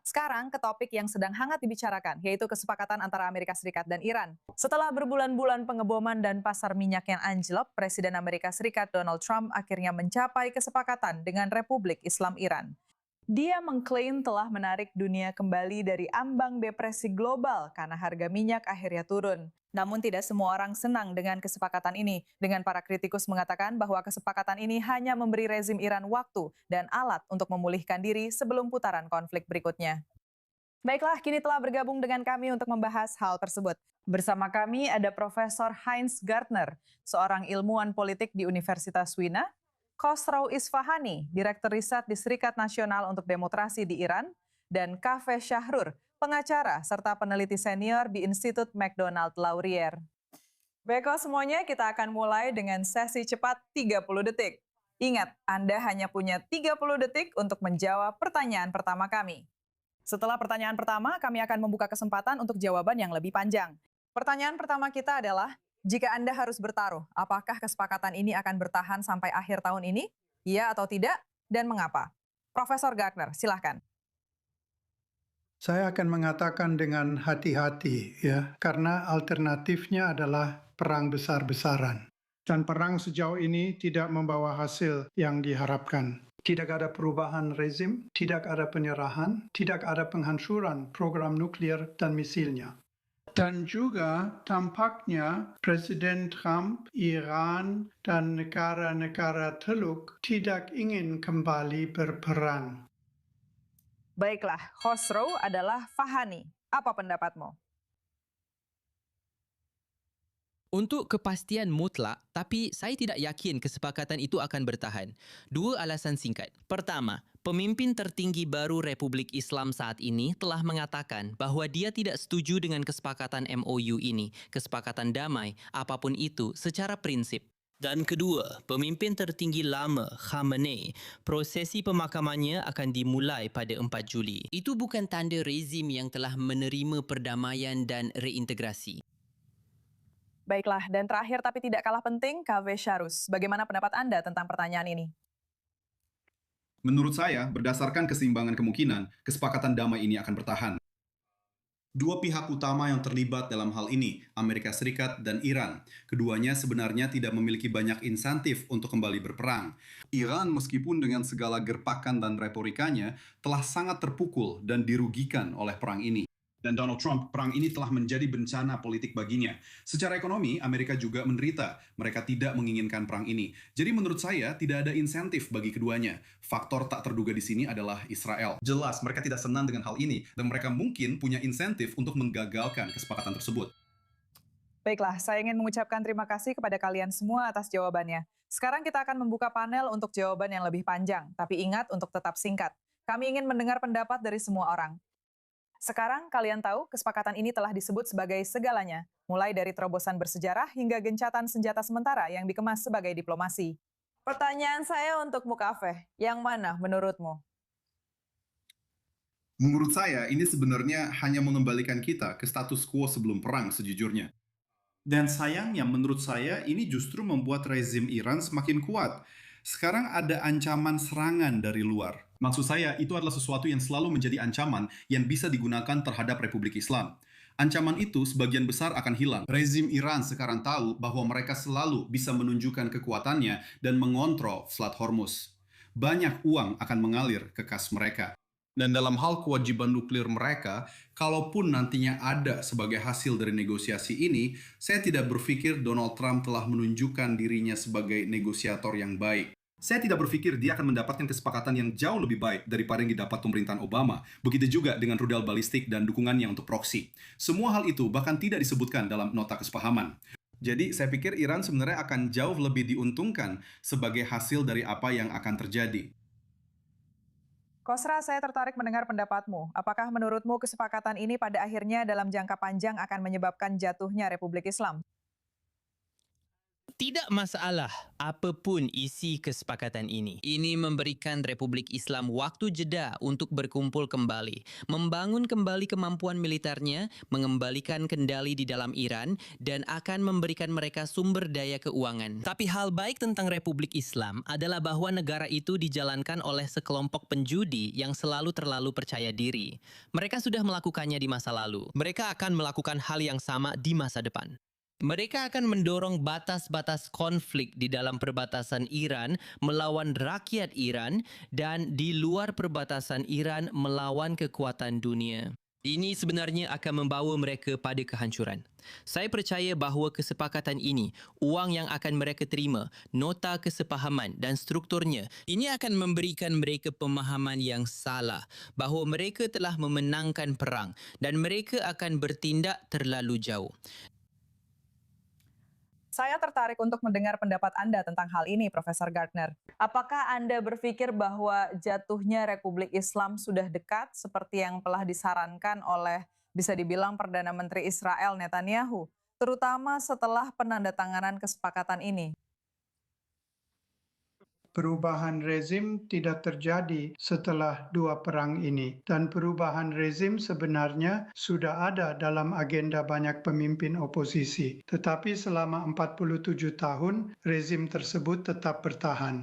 Sekarang ke topik yang sedang hangat dibicarakan, yaitu kesepakatan antara Amerika Serikat dan Iran. Setelah berbulan-bulan pengeboman dan pasar minyak yang anjlok, Presiden Amerika Serikat Donald Trump akhirnya mencapai kesepakatan dengan Republik Islam Iran. Dia mengklaim telah menarik dunia kembali dari ambang depresi global karena harga minyak akhirnya turun. Namun tidak semua orang senang dengan kesepakatan ini. Dengan para kritikus mengatakan bahwa kesepakatan ini hanya memberi rezim Iran waktu dan alat untuk memulihkan diri sebelum putaran konflik berikutnya. Baiklah, kini telah bergabung dengan kami untuk membahas hal tersebut. Bersama kami ada Profesor Heinz Gardner, seorang ilmuwan politik di Universitas Wina, Khosrow Isfahani, Direktur Riset di Serikat Nasional untuk Demokrasi di Iran, dan Kafeh Syahrur, pengacara serta peneliti senior di Institut McDonald Laurier. Baiklah semuanya, kita akan mulai dengan sesi cepat 30 detik. Ingat, Anda hanya punya 30 detik untuk menjawab pertanyaan pertama kami. Setelah pertanyaan pertama, kami akan membuka kesempatan untuk jawaban yang lebih panjang. Pertanyaan pertama kita adalah, jika Anda harus bertaruh, apakah kesepakatan ini akan bertahan sampai akhir tahun ini? Iya atau tidak? Dan mengapa? Profesor Gardner, silahkan. Saya akan mengatakan dengan hati-hati ya, karena alternatifnya adalah perang besar-besaran. Dan perang sejauh ini tidak membawa hasil yang diharapkan. Tidak ada perubahan rezim, tidak ada penyerahan, tidak ada penghancuran program nuklir dan misilnya. Dan juga tampaknya Presiden Trump, Iran, dan negara-negara Teluk tidak ingin kembali berperang. Baiklah, Khosrow adalah Fahani. Apa pendapatmu? Untuk kepastian mutlak, tapi saya tidak yakin kesepakatan itu akan bertahan. Dua alasan singkat. Pertama, pemimpin tertinggi baru Republik Islam saat ini telah mengatakan bahawa dia tidak setuju dengan kesepakatan MOU ini, kesepakatan damai, apapun itu, secara prinsip. Dan kedua, pemimpin tertinggi lama, Khamenei, prosesi pemakamannya akan dimulai pada 4 Juli. Itu bukan tanda rezim yang telah menerima perdamaian dan reintegrasi. Baiklah, dan terakhir tapi tidak kalah penting, Kaveh Sharus. Bagaimana pendapat Anda tentang pertanyaan ini? Menurut saya, berdasarkan keseimbangan kemungkinan, kesepakatan damai ini akan bertahan. Dua pihak utama yang terlibat dalam hal ini, Amerika Serikat dan Iran. Keduanya sebenarnya tidak memiliki banyak insentif untuk kembali berperang. Iran meskipun dengan segala gerpakan dan retorikanya, telah sangat terpukul dan dirugikan oleh perang ini. Dan Donald Trump, perang ini telah menjadi bencana politik baginya. Secara ekonomi, Amerika juga menderita. Mereka tidak menginginkan perang ini. Jadi menurut saya, tidak ada insentif bagi keduanya. Faktor tak terduga di sini adalah Israel. Jelas, mereka tidak senang dengan hal ini. Dan mereka mungkin punya insentif untuk menggagalkan kesepakatan tersebut. Baiklah, saya ingin mengucapkan terima kasih kepada kalian semua atas jawabannya. Sekarang kita akan membuka panel untuk jawaban yang lebih panjang. Tapi ingat untuk tetap singkat. Kami ingin mendengar pendapat dari semua orang. Sekarang kalian tahu kesepakatan ini telah disebut sebagai segalanya, mulai dari terobosan bersejarah hingga gencatan senjata sementara yang dikemas sebagai diplomasi. Pertanyaan saya untuk Mukafeh, yang mana menurutmu? Menurut saya, ini sebenarnya hanya mengembalikan kita ke status quo sebelum perang sejujurnya. Dan sayangnya menurut saya ini justru membuat rezim Iran semakin kuat. Sekarang ada ancaman serangan dari luar. Maksud saya itu adalah sesuatu yang selalu menjadi ancaman yang bisa digunakan terhadap Republik Islam. Ancaman itu sebagian besar akan hilang. Rezim Iran sekarang tahu bahwa mereka selalu bisa menunjukkan kekuatannya dan mengontrol Selat Hormuz. Banyak uang akan mengalir ke kas mereka. Dan dalam hal kewajiban nuklir mereka, kalaupun nantinya ada sebagai hasil dari negosiasi ini, saya tidak berpikir Donald Trump telah menunjukkan dirinya sebagai negosiator yang baik. Saya tidak berpikir dia akan mendapatkan kesepakatan yang jauh lebih baik daripada yang didapat pemerintahan Obama. Begitu juga dengan rudal balistik dan dukungannya untuk proksi. Semua hal itu bahkan tidak disebutkan dalam nota kesepahaman. Jadi saya pikir Iran sebenarnya akan jauh lebih diuntungkan sebagai hasil dari apa yang akan terjadi. Kosra, saya tertarik mendengar pendapatmu. Apakah menurutmu kesepakatan ini pada akhirnya dalam jangka panjang akan menyebabkan jatuhnya Republik Islam? Tidak masalah apapun isi kesepakatan ini. Ini memberikan Republik Islam waktu jeda untuk berkumpul kembali, membangun kembali kemampuan militernya, mengembalikan kendali di dalam Iran, dan akan memberikan mereka sumber daya keuangan. Tapi hal baik tentang Republik Islam adalah bahwa negara itu dijalankan oleh sekelompok penjudi yang selalu terlalu percaya diri. Mereka sudah melakukannya di masa lalu. Mereka akan melakukan hal yang sama di masa depan. Mereka akan mendorong batas-batas konflik di dalam perbatasan Iran melawan rakyat Iran dan di luar perbatasan Iran melawan kekuatan dunia. Ini sebenarnya akan membawa mereka pada kehancuran. Saya percaya bahawa kesepakatan ini, uang yang akan mereka terima, nota kesepahaman dan strukturnya, ini akan memberikan mereka pemahaman yang salah bahawa mereka telah memenangkan perang dan mereka akan bertindak terlalu jauh. Saya tertarik untuk mendengar pendapat Anda tentang hal ini, Profesor Gardner. Apakah Anda berpikir bahwa jatuhnya Republik Islam sudah dekat seperti yang telah disarankan oleh, bisa dibilang, Perdana Menteri Israel Netanyahu, terutama setelah penandatanganan kesepakatan ini? Perubahan rezim tidak terjadi setelah dua perang ini, dan perubahan rezim sebenarnya sudah ada dalam agenda banyak pemimpin oposisi. Tetapi selama 47 tahun, rezim tersebut tetap bertahan.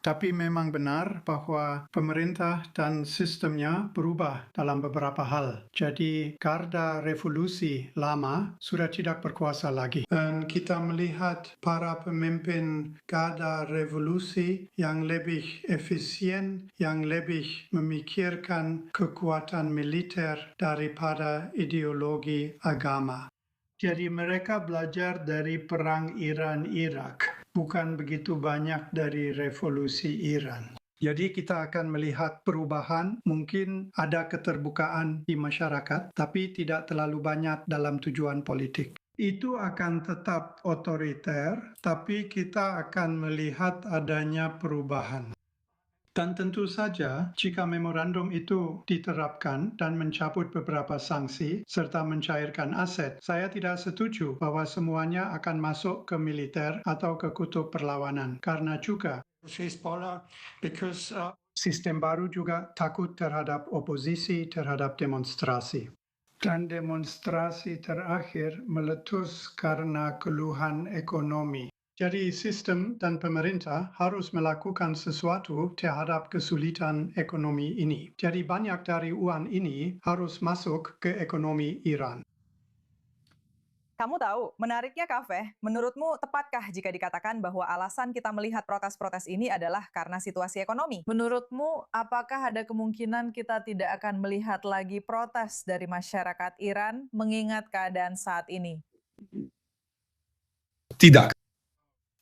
Tapi memang benar bahwa pemerintah dan sistemnya berubah dalam beberapa hal. Jadi Garda Revolusi lama sudah tidak berkuasa lagi. Dan kita melihat para pemimpin Garda Revolusi yang lebih efisien, yang lebih memikirkan kekuatan militer daripada ideologi agama. Jadi mereka belajar dari perang Iran-Irak, bukan begitu banyak dari revolusi Iran. Jadi kita akan melihat perubahan, mungkin ada keterbukaan di masyarakat, tapi tidak terlalu banyak dalam tujuan politik. Itu akan tetap otoriter, tapi kita akan melihat adanya perubahan. Dan tentu saja, jika memorandum itu diterapkan dan mencabut beberapa sanksi serta mencairkan aset, saya tidak setuju bahwa semuanya akan masuk ke militer atau ke kutub perlawanan. Karena juga sistem baru juga takut terhadap oposisi, terhadap demonstrasi. Dan demonstrasi terakhir meletus karena keluhan ekonomi. Jadi sistem dan pemerintah harus melakukan sesuatu terhadap kesulitan ekonomi ini. Jadi banyak dari uang ini harus masuk ke ekonomi Iran. Kamu tahu, menariknya Kafe, menurutmu tepatkah jika dikatakan bahwa alasan kita melihat protes-protes ini adalah karena situasi ekonomi? Menurutmu, apakah ada kemungkinan kita tidak akan melihat lagi protes dari masyarakat Iran mengingat keadaan saat ini? Tidak.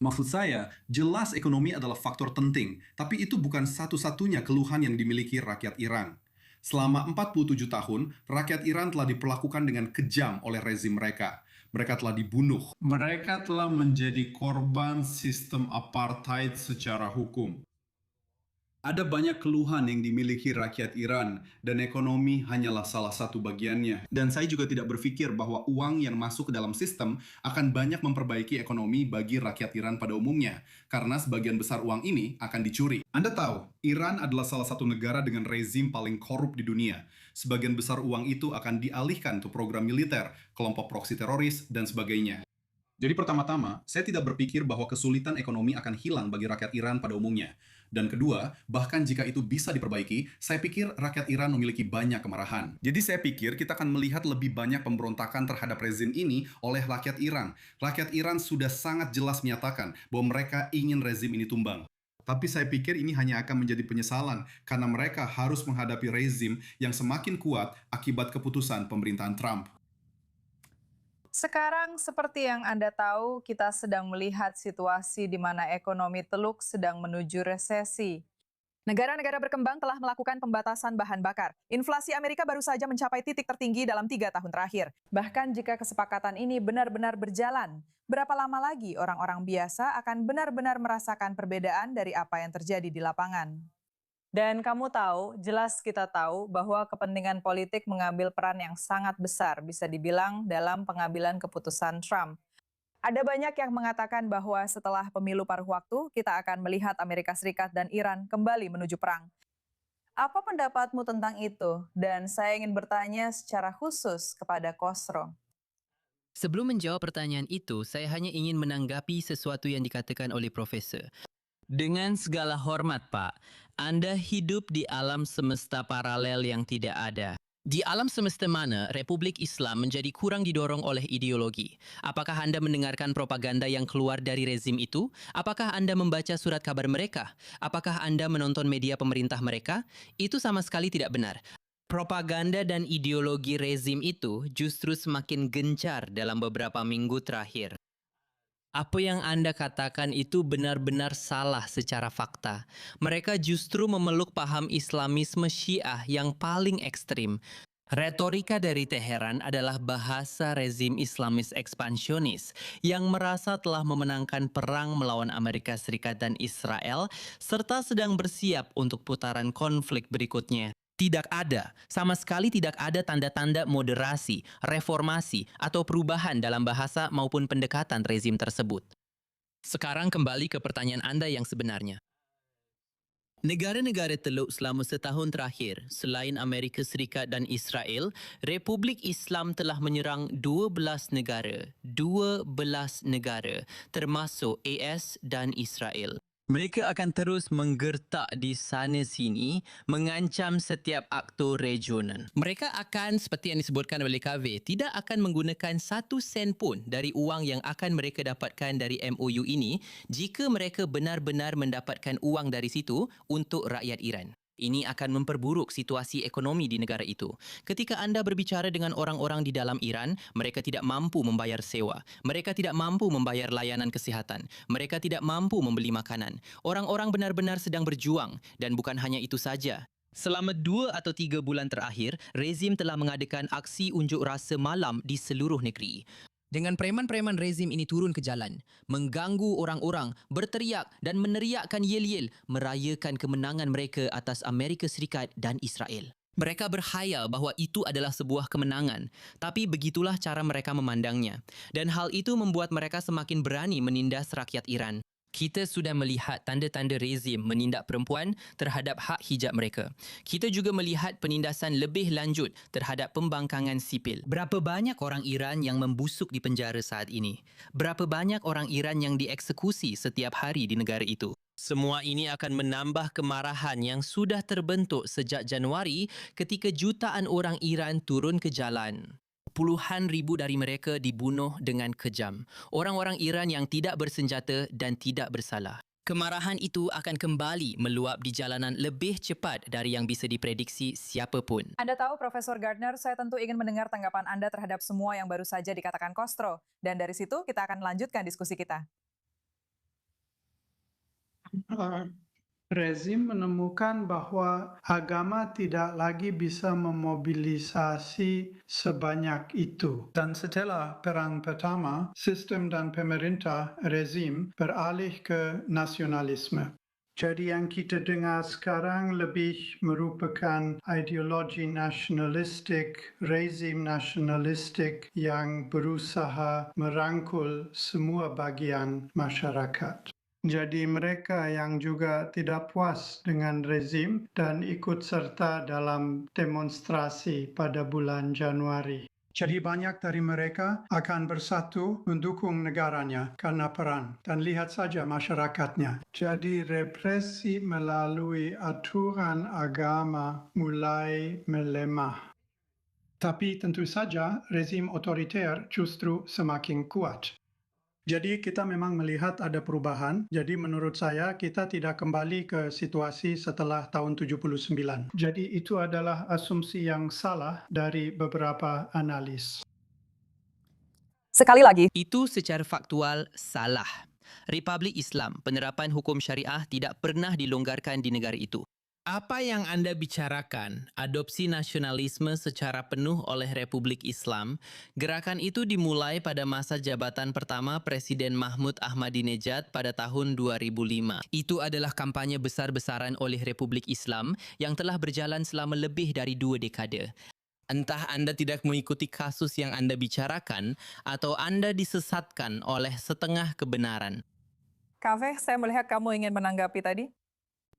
Maksud saya, jelas ekonomi adalah faktor penting, tapi itu bukan satu-satunya keluhan yang dimiliki rakyat Iran. Selama 47 tahun, rakyat Iran telah diperlakukan dengan kejam oleh rezim mereka. Mereka telah dibunuh. Mereka telah menjadi korban sistem apartheid secara hukum. Ada banyak keluhan yang dimiliki rakyat Iran, dan ekonomi hanyalah salah satu bagiannya. Dan saya juga tidak berpikir bahwa uang yang masuk ke dalam sistem akan banyak memperbaiki ekonomi bagi rakyat Iran pada umumnya, karena sebagian besar uang ini akan dicuri. Anda tahu, Iran adalah salah satu negara dengan rezim paling korup di dunia. Sebagian besar uang itu akan dialihkan untuk program militer, kelompok proksi teroris, dan sebagainya. Jadi pertama-tama, saya tidak berpikir bahwa kesulitan ekonomi akan hilang bagi rakyat Iran pada umumnya. Dan kedua, bahkan jika itu bisa diperbaiki, saya pikir rakyat Iran memiliki banyak kemarahan. Jadi saya pikir kita akan melihat lebih banyak pemberontakan terhadap rezim ini oleh rakyat Iran. Rakyat Iran sudah sangat jelas menyatakan bahwa mereka ingin rezim ini tumbang. Tapi saya pikir ini hanya akan menjadi penyesalan karena mereka harus menghadapi rezim yang semakin kuat akibat keputusan pemerintahan Trump. Sekarang, seperti yang Anda tahu, kita sedang melihat situasi di mana ekonomi Teluk sedang menuju resesi. Negara-negara berkembang telah melakukan pembatasan bahan bakar. Inflasi Amerika baru saja mencapai titik tertinggi dalam 3 tahun terakhir. Bahkan jika kesepakatan ini benar-benar berjalan, berapa lama lagi orang-orang biasa akan benar-benar merasakan perbedaan dari apa yang terjadi di lapangan? Dan kamu tahu, jelas kita tahu bahwa kepentingan politik mengambil peran yang sangat besar, bisa dibilang dalam pengambilan keputusan Trump. Ada banyak yang mengatakan bahwa setelah pemilu paruh waktu, kita akan melihat Amerika Serikat dan Iran kembali menuju perang. Apa pendapatmu tentang itu? Dan saya ingin bertanya secara khusus kepada Kosro. Sebelum menjawab pertanyaan itu, saya hanya ingin menanggapi sesuatu yang dikatakan oleh Profesor. Dengan segala hormat, Pak, Anda hidup di alam semesta paralel yang tidak ada. Di alam semesta mana Republik Islam menjadi kurang didorong oleh ideologi? Apakah Anda mendengarkan propaganda yang keluar dari rezim itu? Apakah Anda membaca surat kabar mereka? Apakah Anda menonton media pemerintah mereka? Itu sama sekali tidak benar. Propaganda dan ideologi rezim itu justru semakin gencar dalam beberapa minggu terakhir. Apa yang Anda katakan itu benar-benar salah secara fakta. Mereka justru memeluk paham Islamisme Syiah yang paling ekstrim. Retorika dari Teheran adalah bahasa rezim Islamis ekspansionis yang merasa telah memenangkan perang melawan Amerika Serikat dan Israel serta sedang bersiap untuk putaran konflik berikutnya. Tidak ada, sama sekali tidak ada tanda-tanda moderasi, reformasi, atau perubahan dalam bahasa maupun pendekatan rezim tersebut. Sekarang kembali ke pertanyaan Anda yang sebenarnya. Negara-negara Teluk selama setahun terakhir, selain Amerika Serikat dan Israel, Republik Islam telah menyerang 12 negara, termasuk AS dan Israel. Mereka akan terus menggertak di sana-sini, mengancam setiap aktor regional. Mereka akan, seperti yang disebutkan oleh KV, tidak akan menggunakan 1 sen pun dari uang yang akan mereka dapatkan dari MOU ini jika mereka benar-benar mendapatkan uang dari situ untuk rakyat Iran. Ini akan memperburuk situasi ekonomi di negara itu. Ketika anda berbicara dengan orang-orang di dalam Iran, mereka tidak mampu membayar sewa. Mereka tidak mampu membayar layanan kesihatan. Mereka tidak mampu membeli makanan. Orang-orang benar-benar sedang berjuang dan bukan hanya itu saja. Selama 2 atau 3 bulan terakhir, rezim telah mengadakan aksi unjuk rasa malam di seluruh negeri. Dengan preman-preman rezim ini turun ke jalan, mengganggu orang-orang, berteriak dan meneriakkan yel-yel merayakan kemenangan mereka atas Amerika Serikat dan Israel. Mereka berkhayal bahawa itu adalah sebuah kemenangan, tapi begitulah cara mereka memandangnya. Dan hal itu membuat mereka semakin berani menindas rakyat Iran. Kita sudah melihat tanda-tanda rezim menindak perempuan terhadap hak hijab mereka. Kita juga melihat penindasan lebih lanjut terhadap pembangkangan sipil. Berapa banyak orang Iran yang membusuk di penjara saat ini? Berapa banyak orang Iran yang dieksekusi setiap hari di negara itu? Semua ini akan menambah kemarahan yang sudah terbentuk sejak Januari ketika jutaan orang Iran turun ke jalan. Puluhan ribu dari mereka dibunuh dengan kejam. Orang-orang Iran yang tidak bersenjata dan tidak bersalah. Kemarahan itu akan kembali meluap di jalanan lebih cepat dari yang bisa diprediksi siapapun. Anda tahu, Profesor Gardner, saya tentu ingin mendengar tanggapan Anda terhadap semua yang baru saja dikatakan Kostro. Dan dari situ kita akan lanjutkan diskusi kita. Rezim menemukan bahwa agama tidak lagi bisa memobilisasi sebanyak itu. Dan setelah Perang Pertama, sistem dan pemerintah rezim beralih ke nasionalisme. Jadi yang kita dengar sekarang lebih merupakan ideologi nasionalistik, rezim nasionalistik yang berusaha merangkul semua bagian masyarakat. Jadi mereka yang juga tidak puas dengan rezim dan ikut serta dalam demonstrasi pada bulan Januari. Jadi banyak dari mereka akan bersatu mendukung negaranya karena perang. Dan lihat saja masyarakatnya. Jadi represi melalui aturan agama mulai melemah. Tapi tentu saja rezim otoriter justru semakin kuat. Jadi kita memang melihat ada perubahan. Jadi menurut saya kita tidak kembali ke situasi setelah tahun 79. Jadi itu adalah asumsi yang salah dari beberapa analis. Sekali lagi, Itu secara faktual salah. Republik Islam, penerapan hukum syariah tidak pernah dilonggarkan di negara itu. Apa yang anda bicarakan, adopsi nasionalisme secara penuh oleh Republik Islam, gerakan itu dimulai pada masa jabatan pertama Presiden Mahmud Ahmadinejad pada tahun 2005. Itu adalah kampanye besar-besaran oleh Republik Islam yang telah berjalan selama lebih dari 2 dekade. Entah Anda tidak mengikuti kasus yang Anda bicarakan atau Anda disesatkan oleh setengah kebenaran. Kave, saya melihat kamu ingin menanggapi tadi.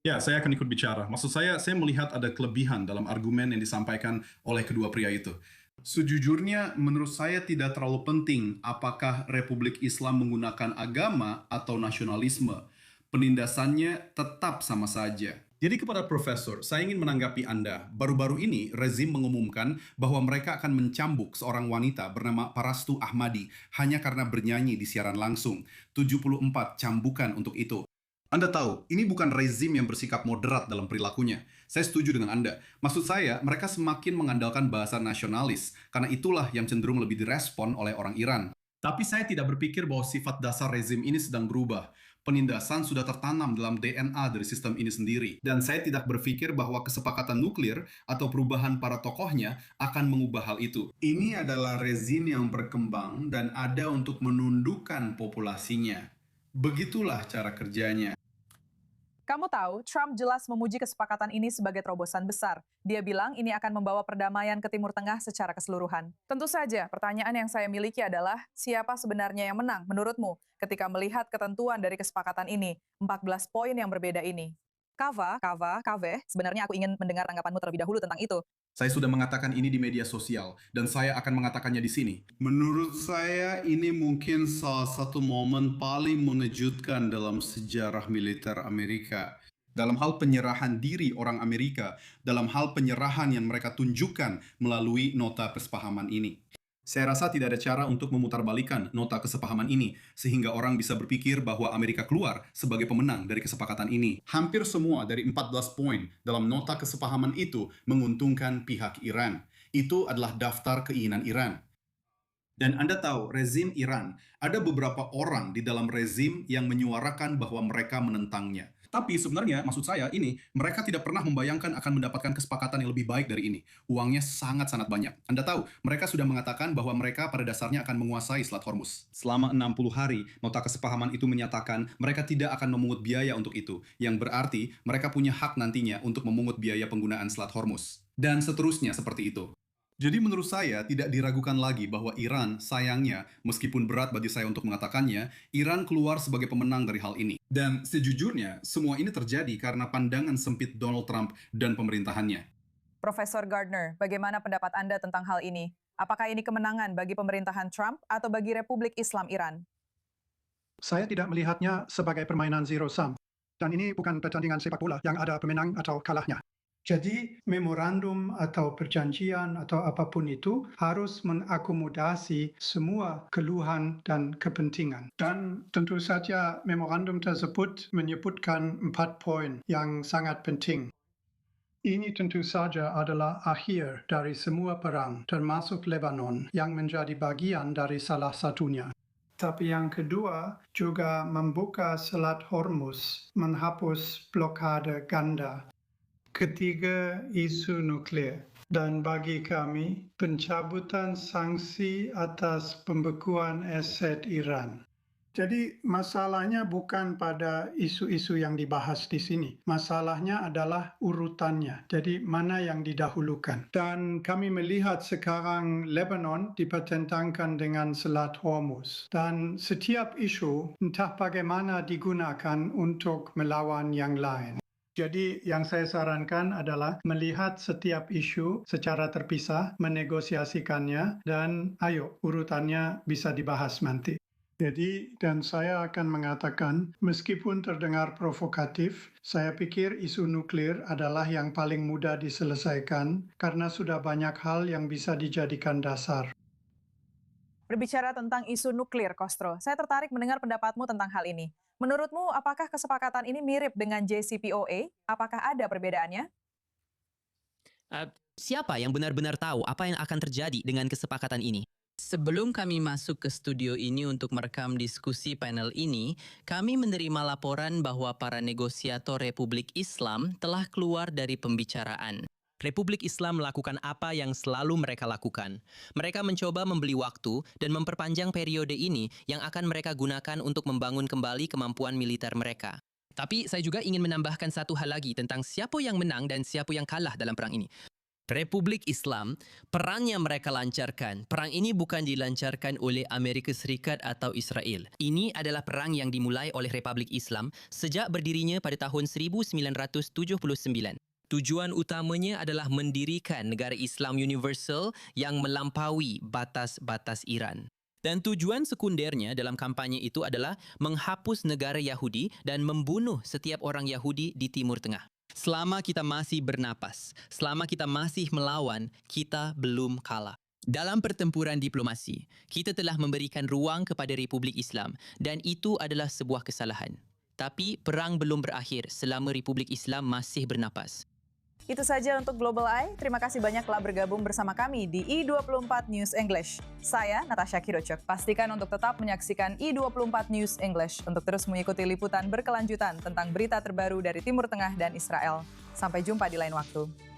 Ya, saya akan ikut bicara. Maksud saya melihat ada kelebihan dalam argumen yang disampaikan oleh kedua pria itu. Sejujurnya, menurut saya tidak terlalu penting apakah Republik Islam menggunakan agama atau nasionalisme. Penindasannya tetap sama saja. Jadi kepada Profesor, saya ingin menanggapi Anda. Baru-baru ini, rezim mengumumkan bahwa mereka akan mencambuk seorang wanita bernama Parastu Ahmadi hanya karena bernyanyi di siaran langsung. 74 cambukan untuk itu. Anda tahu, ini bukan rezim yang bersikap moderat dalam perilakunya. Saya setuju dengan Anda. Maksud saya, mereka semakin mengandalkan bahasa nasionalis, karena itulah yang cenderung lebih direspon oleh orang Iran. Tapi saya tidak berpikir bahwa sifat dasar rezim ini sedang berubah. Penindasan sudah tertanam dalam DNA dari sistem ini sendiri. Dan saya tidak berpikir bahwa kesepakatan nuklir atau perubahan para tokohnya akan mengubah hal itu. Ini adalah rezim yang berkembang dan ada untuk menundukkan populasinya. Begitulah cara kerjanya. Kamu tahu, Trump jelas memuji kesepakatan ini sebagai terobosan besar. Dia bilang ini akan membawa perdamaian ke Timur Tengah secara keseluruhan. Tentu saja, pertanyaan yang saya miliki adalah, siapa sebenarnya yang menang menurutmu ketika melihat ketentuan dari kesepakatan ini, 14 poin yang berbeda ini? Kave, sebenarnya aku ingin mendengar tanggapanmu terlebih dahulu tentang itu. Saya sudah mengatakan ini di media sosial, dan saya akan mengatakannya di sini. Menurut saya, ini mungkin salah satu momen paling mengejutkan dalam sejarah militer Amerika. Dalam hal penyerahan diri orang Amerika, dalam hal penyerahan yang mereka tunjukkan melalui nota kesepahaman ini. Saya rasa tidak ada cara untuk memutarbalikan nota kesepahaman ini, sehingga orang bisa berpikir bahwa Amerika keluar sebagai pemenang dari kesepakatan ini. Hampir semua dari 14 poin dalam nota kesepahaman itu menguntungkan pihak Iran. Itu adalah daftar keinginan Iran. Dan Anda tahu, rezim Iran, ada beberapa orang di dalam rezim yang menyuarakan bahwa mereka menentangnya. Tapi sebenarnya, maksud saya ini, mereka tidak pernah membayangkan akan mendapatkan kesepakatan yang lebih baik dari ini. Uangnya sangat-sangat banyak. Anda tahu, mereka sudah mengatakan bahwa mereka pada dasarnya akan menguasai Selat Hormuz. Selama 60 hari, nota kesepahaman itu menyatakan mereka tidak akan memungut biaya untuk itu, yang berarti mereka punya hak nantinya untuk memungut biaya penggunaan Selat Hormuz. Dan seterusnya seperti itu. Jadi menurut saya tidak diragukan lagi bahwa Iran, sayangnya, meskipun berat bagi saya untuk mengatakannya, Iran keluar sebagai pemenang dari hal ini. Dan sejujurnya, semua ini terjadi karena pandangan sempit Donald Trump dan pemerintahannya. Profesor Gardner, bagaimana pendapat Anda tentang hal ini? Apakah ini kemenangan bagi pemerintahan Trump atau bagi Republik Islam Iran? Saya tidak melihatnya sebagai permainan zero sum. Dan ini bukan pertandingan sepak bola yang ada pemenang atau kalahnya. Jadi memorandum atau perjanjian atau apapun itu harus mengakomodasi semua keluhan dan kepentingan. Dan tentu saja memorandum tersebut menyebutkan 4 poin yang sangat penting. Ini tentu saja adalah akhir dari semua perang, termasuk Lebanon, yang menjadi bagian dari salah satunya. Tapi yang kedua juga membuka Selat Hormuz, menghapus blokade ganda. Ketiga, isu nuklir. Dan bagi kami, pencabutan sanksi atas pembekuan aset Iran. Jadi masalahnya bukan pada isu-isu yang dibahas di sini. Masalahnya adalah urutannya. Jadi mana yang didahulukan. Dan kami melihat sekarang Lebanon dipertentangkan dengan Selat Hormuz. Dan setiap isu entah bagaimana digunakan untuk melawan yang lain. Jadi yang saya sarankan adalah melihat setiap isu secara terpisah, menegosiasikannya, dan ayo urutannya bisa dibahas nanti. Jadi, dan saya akan mengatakan, meskipun terdengar provokatif, saya pikir isu nuklir adalah yang paling mudah diselesaikan karena sudah banyak hal yang bisa dijadikan dasar. Berbicara tentang isu nuklir, Kostro, saya tertarik mendengar pendapatmu tentang hal ini. Menurutmu, apakah kesepakatan ini mirip dengan JCPOA? Apakah ada perbedaannya? Siapa yang benar-benar tahu apa yang akan terjadi dengan kesepakatan ini? Sebelum kami masuk ke studio ini untuk merekam diskusi panel ini, kami menerima laporan bahwa para negosiator Republik Islam telah keluar dari pembicaraan. Republik Islam melakukan apa yang selalu mereka lakukan. Mereka mencoba membeli waktu dan memperpanjang periode ini yang akan mereka gunakan untuk membangun kembali kemampuan militer mereka. Tapi saya juga ingin menambahkan satu hal lagi tentang siapa yang menang dan siapa yang kalah dalam perang ini. Republik Islam, perang yang mereka lancarkan, perang ini bukan dilancarkan oleh Amerika Serikat atau Israel. Ini adalah perang yang dimulai oleh Republik Islam sejak berdirinya pada tahun 1979. Tujuan utamanya adalah mendirikan negara Islam universal yang melampaui batas-batas Iran. Dan tujuan sekundernya dalam kampanye itu adalah menghapus negara Yahudi dan membunuh setiap orang Yahudi di Timur Tengah. Selama kita masih bernapas, selama kita masih melawan, kita belum kalah. Dalam pertempuran diplomasi, kita telah memberikan ruang kepada Republik Islam dan itu adalah sebuah kesalahan. Tapi perang belum berakhir selama Republik Islam masih bernapas. Itu saja untuk Global Eye. Terima kasih banyak telah bergabung bersama kami di I24 News English. Saya Natasha Kirocok. Pastikan untuk tetap menyaksikan I24 News English untuk terus mengikuti liputan berkelanjutan tentang berita terbaru dari Timur Tengah dan Israel. Sampai jumpa di lain waktu.